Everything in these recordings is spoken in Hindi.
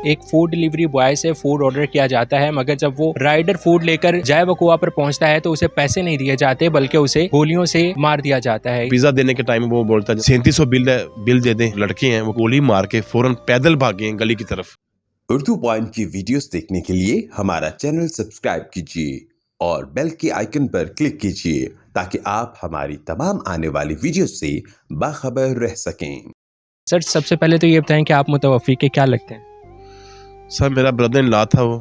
एक फूड डिलीवरी बॉय से फूड ऑर्डर किया जाता है, मगर जब वो राइडर फूड लेकर जाए वकुआ पर पहुंचता है तो उसे पैसे नहीं दिए जाते बल्कि उसे गोलियों से मार दिया जाता है। पिज्जा देने के टाइम वो बोलता है 3700 बिल दे दें। लड़के हैं वो गोली मार के फौरन पैदल भागे हैं गली की तरफ। उर्दू पॉइंट की वीडियोस देखने के लिए हमारा चैनल सब्सक्राइब कीजिए और बेल के आइकन पर क्लिक कीजिए ताकि आप हमारी तमाम आने वाली वीडियोस से बाखबर रह सकें। सर, सबसे पहले तो ये बताएं कि आप मुतवफ़ी के क्या लगते हैं? सर, मेरा ब्रदर इन लॉ था वो,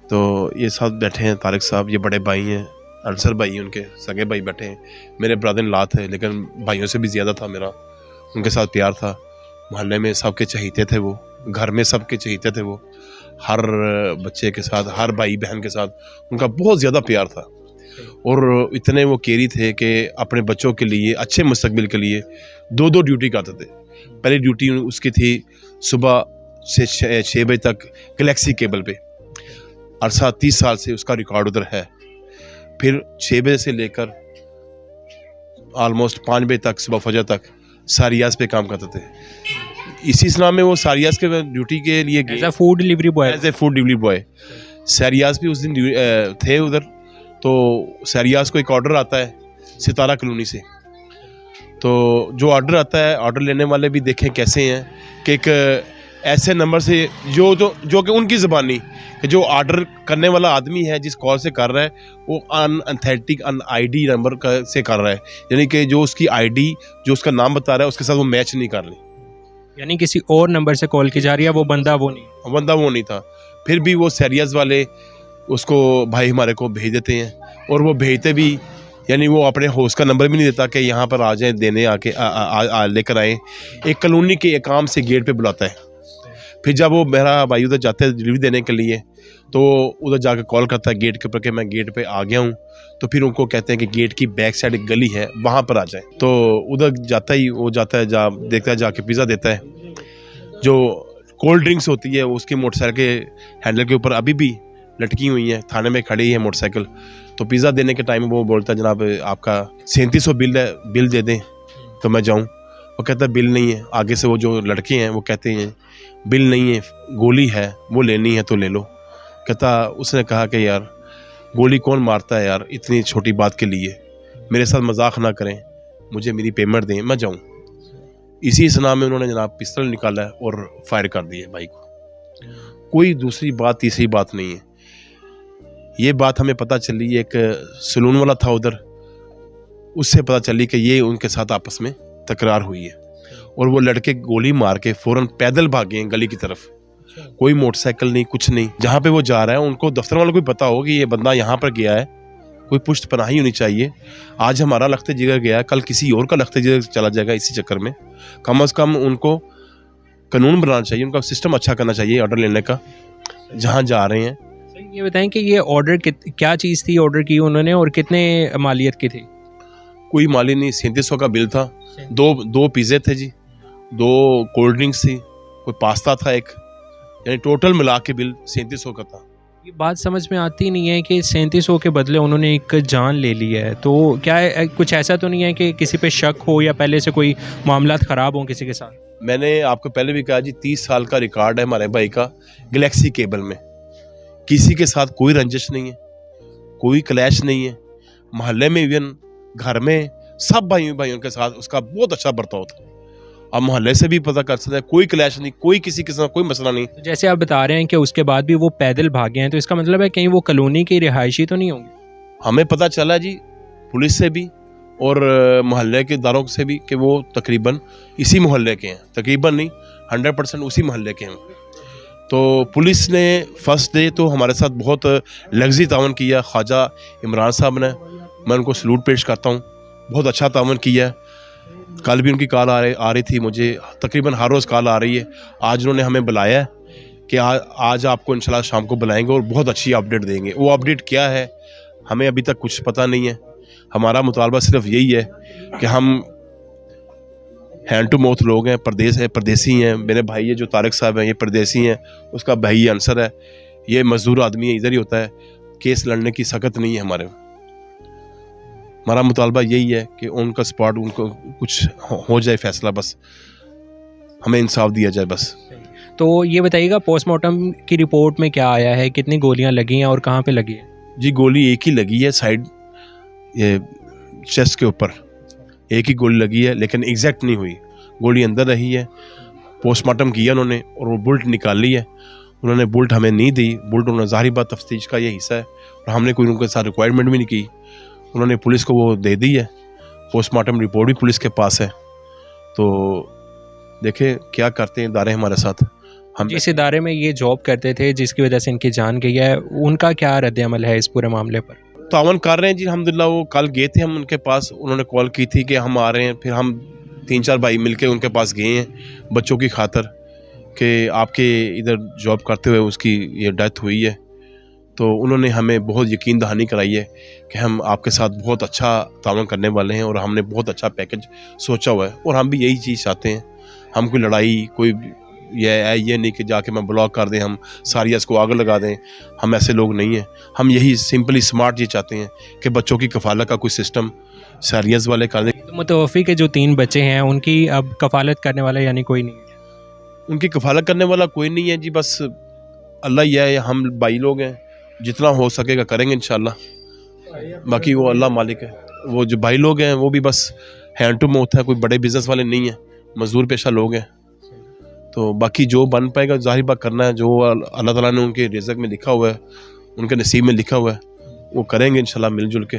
तो ये साथ बैठे हैं तारिक साहब, ये बड़े भाई हैं, अनसर भाई उनके सगे भाई बैठे हैं। मेरे ब्रदर इन लॉ थे, लेकिन भाइयों से भी ज़्यादा था मेरा उनके साथ प्यार था। मोहल्ले में सबके चहीते थे वो, घर में सबके चहीते थे वो, हर बच्चे के साथ, हर भाई बहन के साथ उनका बहुत ज़्यादा प्यार था। और इतने वो केरी थे कि अपने बच्चों के लिए, अच्छे मुस्तकबिल के लिए 2-2 ड्यूटी करते थे। पहली ड्यूटी उसकी थी सुबह से 6 बजे तक गैलेक्सी केबल पे, अरसा 30 साल से उसका रिकॉर्ड उधर है। फिर 6 बजे से लेकर ऑलमोस्ट 5 बजे तक, सुबह फजर तक सारियाज पे काम करते थे। इसी सलाम में वो सारियाज के ड्यूटी के लिए as a food delivery boy. As a food delivery boy सारियाज भी उस दिन थे उधर। तो सारियाज को एक ऑर्डर आता है सितारा कॉलोनी से, तो जो ऑर्डर आता है, ऑर्डर लेने वाले भी देखें कैसे हैं कि एक ऐसे नंबर से जो कि उनकी ज़बानी कि जो ऑर्डर करने वाला आदमी है, जिस कॉल से कर रहा है, वो अनऑथेंटिक आईडी नंबर से कर रहा है, यानी कि जो उसकी आईडी, जो उसका नाम बता रहा है, उसके साथ वो मैच नहीं कर रही, यानी किसी और नंबर से कॉल की जा रही है, वो बंदा वो नहीं था। फिर भी वो सीरियस वाले उसको भाई हमारे को भेज देते हैं, और वो भेजते भी, यानी वो अपने होस्ट का नंबर भी नहीं देता कि यहाँ पर आ जाएं, देने आके लेकर आए। एक कॉलोनी के एकाम से गेट पे बुलाता है। फिर जब वो मेरा भाई उधर जाते हैं डिलीवरी देने के लिए, तो उधर जाकर कॉल करता है गेट के ऊपर कि मैं गेट पे आ गया हूँ। तो फिर उनको कहते हैं कि गेट की बैक साइड एक गली है, वहाँ पर आ जाए। तो उधर जाता ही वो जाता है, देखता है, जाके पिज़्ज़ा देता है। जो कोल्ड ड्रिंक्स होती है उसकी मोटरसाइकिल के हैंडल के ऊपर अभी भी लटकी हुई है, थाने में खड़ी है मोटरसाइकिल। तो पिज़्ज़ा देने के टाइम वो बोलता है जनाब आपका 3700 बिल दे दें तो मैं जाऊँ। वो कहता है बिल नहीं है। आगे से वो जो लड़के हैं वो कहते हैं बिल नहीं है, गोली है, वो लेनी है तो ले लो। कहता उसने कहा कि यार गोली कौन मारता है यार इतनी छोटी बात के लिए, मेरे साथ मजाक ना करें, मुझे मेरी पेमेंट दें, मैं जाऊँ। इसी सना में उन्होंने जनाब पिस्तौल निकाला है और फायर कर दिए भाई को। कोई दूसरी बात, तीसरी बात नहीं है। ये बात हमें पता चली, एक सलून वाला था उधर, उससे पता चली कि ये उनके साथ आपस में तकरार हुई है, और वो लड़के गोली मार के फौरन पैदल भागे हैं गली की तरफ। कोई मोटरसाइकिल नहीं, कुछ नहीं। जहाँ पे वो जा रहा है उनको दफ्तर वालों को भी पता हो कि ये बंदा यहाँ पर गया है, कोई पुष्ट पनाही होनी चाहिए। आज हमारा लखते जिगर गया, कल किसी और का लखते जिगर चला जाएगा। इसी चक्कर में कम से कम उनको कानून बनाना चाहिए, उनका सिस्टम अच्छा करना चाहिए ऑर्डर लेने का जहाँ जा रहे हैं। ये बताएं कि ये ऑर्डर क्या चीज़ थी ऑर्डर की उन्होंने, और कितने मालियत की थी? कोई माली नहीं, 3700 का बिल था। दो पिज़्ज़े थे जी, 2 कोल्ड ड्रिंक्स थी, कोई पास्ता था एक, यानी टोटल मिला के बिल 3700 का था। ये बात समझ में आती नहीं है कि 3700 के बदले उन्होंने एक जान ले ली है। तो क्या कुछ ऐसा तो नहीं है कि किसी पे शक हो या पहले से कोई मामलात ख़राब हों किसी के साथ? मैंने आपको पहले भी कहा जी, 30 साल का रिकॉर्ड है हमारे भाई का गैलेक्सी केबल में। किसी के साथ कोई रंजिश नहीं है, कोई क्लैश नहीं है। मोहल्ले में, इवन घर में, सब भाइयों के साथ उसका बहुत अच्छा बर्ताव था। अब मोहल्ले से भी पता कर सकते हैं, कोई क्लैश नहीं, कोई किसी के साथ कोई मसला नहीं। तो जैसे आप बता रहे हैं कि उसके बाद भी वो पैदल भागे हैं, तो इसका मतलब है कहीं वो कॉलोनी की रिहायशी तो नहीं होंगे? हमें पता चला जी पुलिस से भी और मोहल्ले के दारों से भी कि वो तकरीबन इसी मोहल्ले के हैं, तकरीबन नहीं 100% उसी मोहल्ले के हैं। तो पुलिस ने फर्स्ट डे तो हमारे साथ बहुत लग्जी तावन किया, ख्वाजा इमरान साहब ने, मैं उनको सलूट पेश करता हूँ, बहुत अच्छा तावन किया। कल भी उनकी कॉल आ रही थी मुझे, तकरीबन हर रोज़ कॉल आ रही है। आज उन्होंने हमें बुलाया कि आज आपको इंशाल्लाह शाम को बुलाएंगे और बहुत अच्छी अपडेट देंगे। वो अपडेट क्या है हमें अभी तक कुछ पता नहीं है। हमारा मुतालबा सिर्फ यही है कि हम हैंड टू माउथ लोग हैं, परदेसी हैं। मेरे भाई है जो तारिक साहब हैं, ये परदेसी हैं, उसका भाई अनसर है, ये मजदूर आदमी है, इधर ही होता है। केस लड़ने की सकत नहीं है हमारा मुतालबा यही है कि उनका स्पॉट, उनको कुछ हो जाए फैसला, बस हमें इंसाफ दिया जाए बस। तो ये बताइएगा पोस्टमार्टम की रिपोर्ट में क्या आया है, कितनी गोलियां लगी हैं और कहाँ पे लगी है? जी गोली एक ही लगी है साइड ये चेस्ट के ऊपर, एक ही गोली लगी है, लेकिन एग्जैक्ट नहीं हुई, गोली अंदर रही है। पोस्टमार्टम किया उन्होंने और वो बुलेट निकाल ली है। उन्होंने बुलेट हमें नहीं दी, बुलेट उन्होंने ज़ाहिर बात तफ्तीश का ये हिस्सा है और हमने कोई उनके साथ रिक्वायरमेंट भी नहीं की। उन्होंने पुलिस को वो दे दी है, पोस्टमार्टम रिपोर्ट भी पुलिस के पास है। तो देखें क्या करते हैं इदारे हमारे साथ। हम जिस इदारे में ये जॉब करते थे जिसकी वजह से इनकी जान गई है, उनका क्या रद्द अमल है इस पूरे मामले पर? तावन कर रहे हैं जी अल्हम्दुलिल्लाह। वो कल गए थे हम उनके पास, उन्होंने कॉल की थी कि हम आ रहे हैं, फिर हम 3-4 भाई मिलके उनके पास गए हैं बच्चों की खातर कि आपके इधर जॉब करते हुए उसकी ये डेथ हुई है। तो उन्होंने हमें बहुत यकीन दहानी कराई है कि हम आपके साथ बहुत अच्छा तावन करने वाले हैं और हमने बहुत अच्छा पैकेज सोचा हुआ है और हम भी यही चीज़ चाहते हैं। हम कोई लड़ाई कोई ये नहीं कि जाके मैं ब्लॉक कर दें, हम सारियास को आग लगा दें, हम ऐसे लोग नहीं हैं। हम यही सिंपली स्मार्ट ये चाहते हैं कि बच्चों की कफालत का कोई सिस्टम सारियास वाले कर दें। तो मुतवफ़ी के जो 3 बच्चे हैं उनकी अब कफ़ालत करने वाला यानी कोई नहीं है? उनकी कफालत करने वाला कोई नहीं है जी, बस अल्लाह ही है। हम भाई लोग हैं, जितना हो सकेगा करेंगे इंशाल्लाह। बाकी वो अल्लाह मालिक है। वो जो भाई लोग हैं वो भी बस हैंड टू माउथ है, कोई बड़े बिजनेस वाले नहीं हैं, मजदूर पेशा लोग हैं। तो बाकी जो बन पाएगा ज़ाहिर बात करना है, जो अल्लाह ताला ने उनके रिज़्क़ में लिखा हुआ है, उनके नसीब में लिखा हुआ है, वो करेंगे इंशाल्लाह मिलजुल के।